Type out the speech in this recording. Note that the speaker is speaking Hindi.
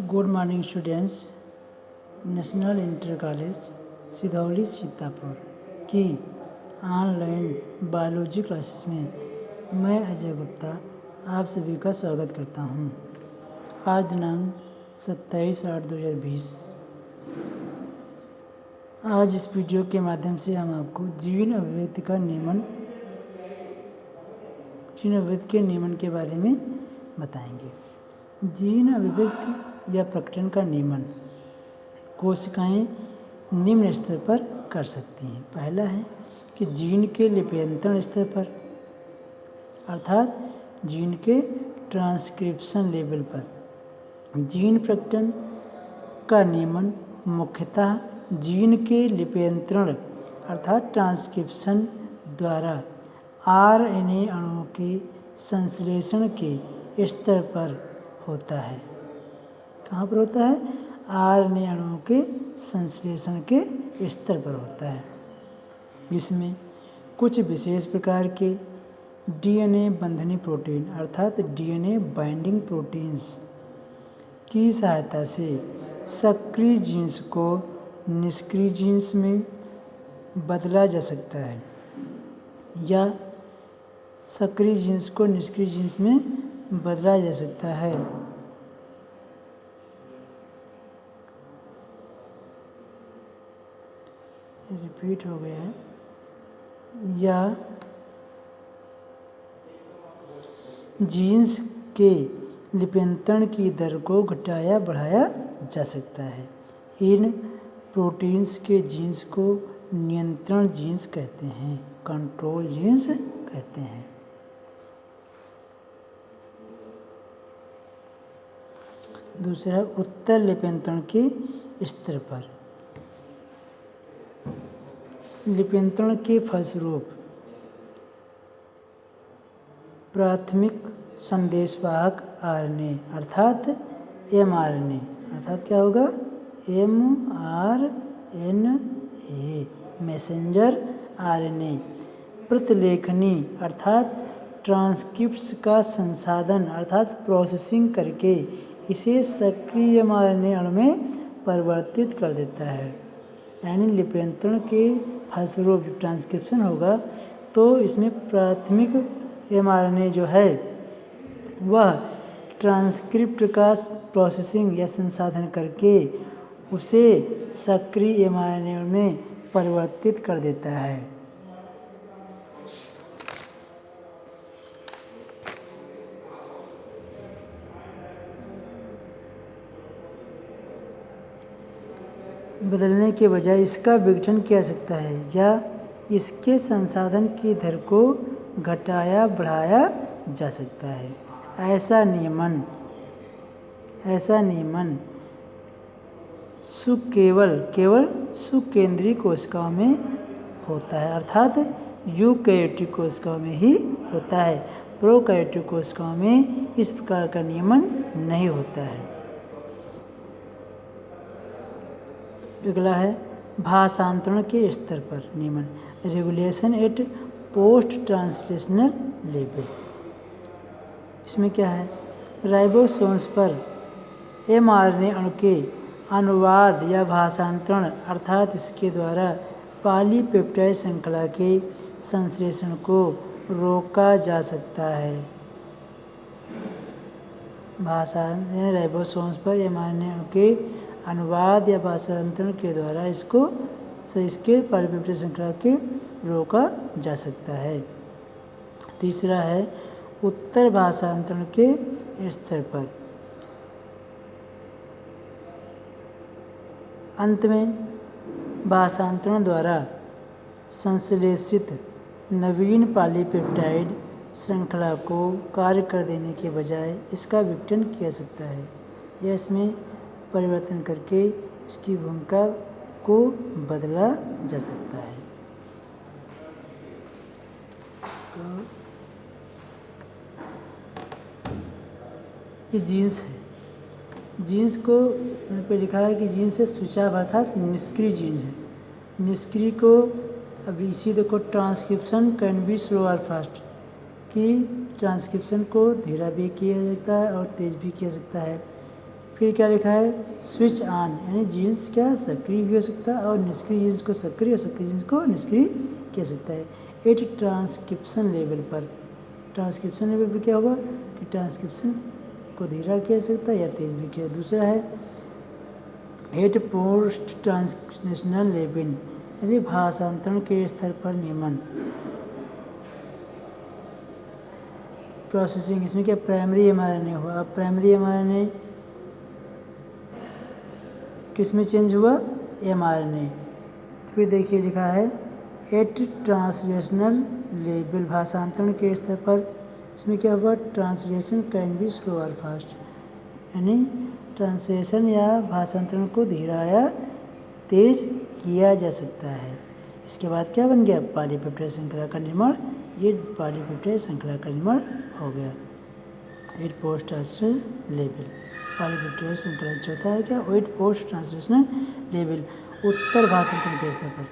Good morning students. National inter college Sidhauli Sitapur की ऑनलाइन बायोलॉजी क्लासेस में मैं अजय गुप्ता आप सभी का स्वागत करता हूं। आज दिनांक 27/8/2020। आज इस वीडियो के माध्यम से हम आपको जीन अभिव्यक्ति के नियमन के बारे में बताएंगे। जीन अभिव्यक्ति या प्रकटन का नियमन कोशिकाएं निम्न स्तर पर कर सकती हैं। पहला है कि जीन के लिप्यंतरण स्तर पर, अर्थात जीन के ट्रांसक्रिप्शन लेवल पर। जीन प्रकटन का नियमन मुख्यतः जीन के लिप्यंतरण अर्थात ट्रांसक्रिप्शन द्वारा आरएनए अणुओं के संश्लेषण के स्तर पर होता है। कहाँ पर होता है? आरएनए अणुओं के संश्लेषण के स्तर पर होता है, जिसमें कुछ विशेष प्रकार के डीएनए बंधनी प्रोटीन अर्थात डीएनए बाइंडिंग प्रोटीन्स की सहायता से सक्रिय जीन्स को निष्क्रिय जीन्स में बदला जा सकता है या सक्रिय जीन्स को निष्क्रिय जीन्स में बदला जा सकता है। रिपीट हो गया है। या जीन्स के लिप्यंतरण की दर को घटाया बढ़ाया जा सकता है। इन प्रोटीन्स के जीन्स को नियंत्रण जीन्स कहते हैं, कंट्रोल जीन्स कहते हैं। दूसरा, उत्तर लिप्यंतरण के स्तर पर। लिप्यंतरण के फलस्वरूप प्राथमिक संदेशवाहक आरएनए अर्थात एमआरएनए अर्थात क्या होगा? एमआरएनए मैसेंजर आरएनए प्रतिलेखनी अर्थात ट्रांसक्रिप्ट्स का संसाधन अर्थात प्रोसेसिंग करके इसे सक्रिय एमआरएनए अणु में परिवर्तित कर देता है। यानी लिप्यंतरण के फलस्वरूप जब ट्रांसक्रिप्शन होगा तो इसमें प्राथमिक एमआरएनए जो है वह ट्रांसक्रिप्ट का प्रोसेसिंग या संसाधन करके उसे सक्रिय एमआरएनए में परिवर्तित कर देता है। बदलने के बजाय इसका विघटन किया जा सकता है या इसके संसाधन की दर को घटाया बढ़ाया जा सकता है। ऐसा नियमन केवल सुकेंद्रीय कोशिकाओं में होता है अर्थात यूकैरियोटिक कोशिकाओं में ही होता है। प्रोकैरियोटिक कोशिकाओं में इस प्रकार का नियमन नहीं होता है। अगला है भाषांतरण के स्तर पर नियमन, regulation at post translational level. इसमें क्या है? राइबोसोम्स पर एमआरएनए अणु के अनुवाद या भाषांतरण अर्थात इसके द्वारा पॉलीपेप्टाइड श्रृंखला के संश्लेषण को रोका जा सकता है। राइबोसोम्स पर एमआरएनए अणु के अनुवाद या भाषांतरण के द्वारा इसके पॉलीपेप्टाइड श्रृंखला के रोका जा सकता है। तीसरा है उत्तर भाषांतरण के स्तर पर। अंत में भाषांतरण द्वारा संश्लेषित नवीन पॉलीपेप्टाइड श्रृंखला को कार्य कर देने के बजाय इसका विघटन किया जा सकता है या इसमें परिवर्तन करके इसकी भूमिका को बदला जा सकता है। ये जीन्स है। जीन्स को यहाँ पे लिखा है कि जीन्स है सूचाव अर्थात निष्क्रिय जीन है। निष्क्रिय को अभी इसी देखो ट्रांसक्रिप्शन कैन बी स्लो और फास्ट कि ट्रांसक्रिप्शन को धीरा भी किया जा सकता है और तेज भी किया जा सकता है। फिर क्या लिखा है, स्विच ऑन यानी जीन्स क्या सक्रिय भी हो सकता है और निष्क्रिय जीन्स को सक्रिय और सक्रिय जीन्स को निष्क्रिय किया सकता है। एट ट्रांसक्रिप्शन लेवल पर, ट्रांसक्रिप्शन लेवल पर क्या होगा कि ट्रांसक्रिप्शन को धीरा किया जा सकता है या तेज भी किया। दूसरा है एट पोस्ट ट्रांसलेशनल लेवल यानी भाषांतरण के स्तर पर नियमन। प्रोसेसिंग, इसमें क्या प्राइमरी एमआरएनए हुआ। अब प्राइमरी एमआरएनए किस में चेंज हुआ, एमआरएनए। फिर देखिए लिखा है एट ट्रांसलेशनल लेवल भाषांतरण के स्तर पर, इसमें क्या हुआ, ट्रांसलेशन कैन बी स्लो और फास्ट यानी ट्रांसलेशन या भाषांतरण को धीरा या तेज किया जा सकता है। इसके बाद क्या बन गया, पॉलीपेप्टाइड श्रृंखला का निर्माण। ये पॉलीपेप्टाइड श्रृंखला का निर्माण हो गया। At post translational level polypeptide श्रृंखला। चौथा है क्या, एट पोस्ट ट्रांसलेशनल लेवल उत्तर भाषांतरण के स्तर पर।